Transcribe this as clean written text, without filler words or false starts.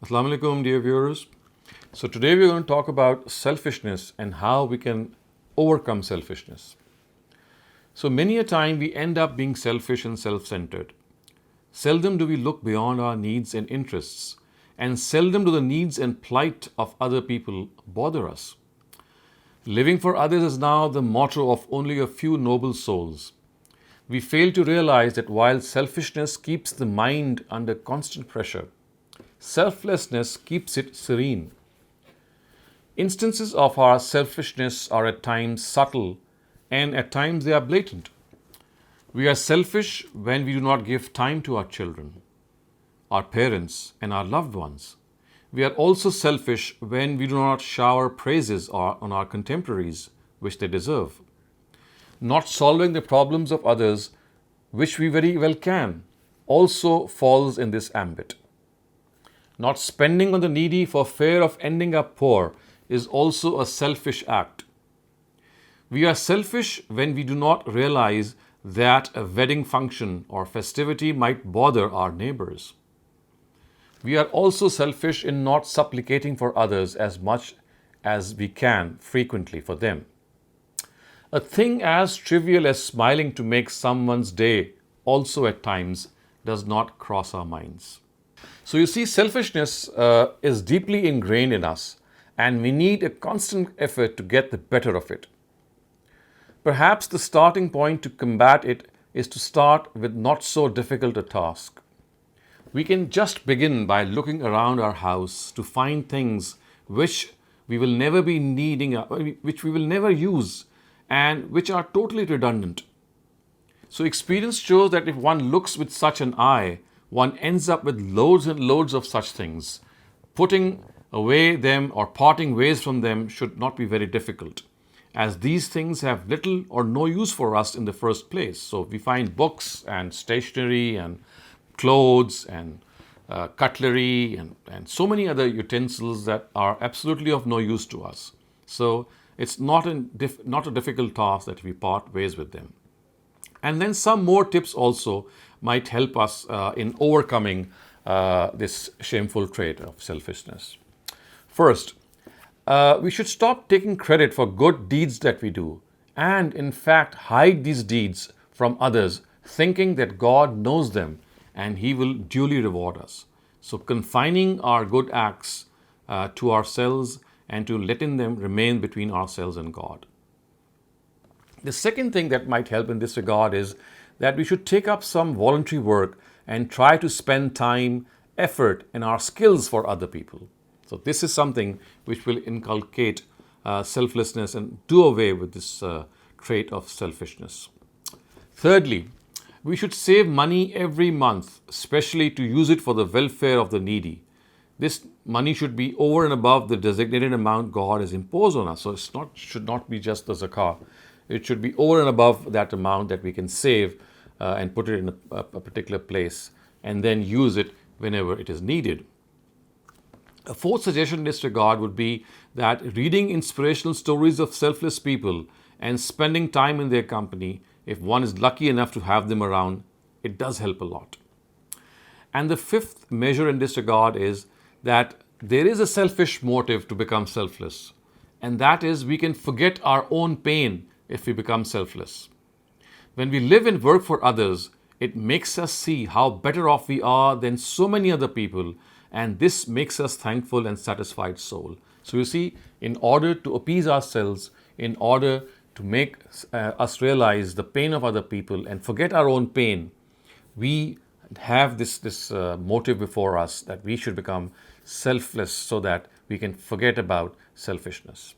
Assalamu alaikum, dear viewers. So today we're going to talk about selfishness and how we can overcome selfishness. So many a time we end up being selfish and self-centered. Seldom do we look beyond our needs and interests, and seldom do the needs and plight of other people bother us. Living for others is now the motto of only a few noble souls. We fail to realize that while selfishness keeps the mind under constant pressure, selflessness keeps it serene. Instances of our selfishness are at times subtle and at times they are blatant. We are selfish when we do not give time to our children, our parents, and our loved ones. We are also selfish when we do not shower praises on our contemporaries, which they deserve. Not solving the problems of others, which we very well can, also falls in this ambit. Not spending on the needy for fear of ending up poor is also a selfish act. We are selfish when we do not realize that a wedding function or festivity might bother our neighbors. We are also selfish in not supplicating for others as much as we can frequently for them. A thing as trivial as smiling to make someone's day also at times does not cross our minds. So you see, selfishness is deeply ingrained in us, and we need a constant effort to get the better of it. Perhaps the starting point to combat it is to start with not so difficult a task. We can just begin by looking around our house to find things which we will never be needing, which we will never use, and which are totally redundant. So experience shows that if one looks with such an eye, one ends up with loads and loads of such things. Putting away them or parting ways from them should not be very difficult, as these things have little or no use for us in the first place. So we find books and stationery and clothes and cutlery and so many other utensils that are absolutely of no use to us. So it's not a difficult task that we part ways with them. And then some more tips also might help us in overcoming this shameful trait of selfishness. First, we should stop taking credit for good deeds that we do and in fact hide these deeds from others, thinking that God knows them and He will duly reward us. So confining our good acts to ourselves and to letting them remain between ourselves and God. The second thing that might help in this regard is that we should take up some voluntary work and try to spend time, effort, and our skills for other people. So this is something which will inculcate selflessness and do away with this trait of selfishness. Thirdly, we should save money every month, especially to use it for the welfare of the needy. This money should be over and above the designated amount God has imposed on us. So should not be just the zakah. It should be over and above that amount that we can save and put it in a particular place and then use it whenever it is needed. A fourth suggestion in this regard would be that reading inspirational stories of selfless people and spending time in their company, if one is lucky enough to have them around, it does help a lot. And the fifth measure in this regard is that there is a selfish motive to become selfless, and that is we can forget our own pain if we become selfless. When we live and work for others, it makes us see how better off we are than so many other people, and this makes us thankful and satisfied soul. So you see, in order to appease ourselves, in order to make us realize the pain of other people and forget our own pain, we have this motive before us that we should become selfless so that we can forget about selfishness.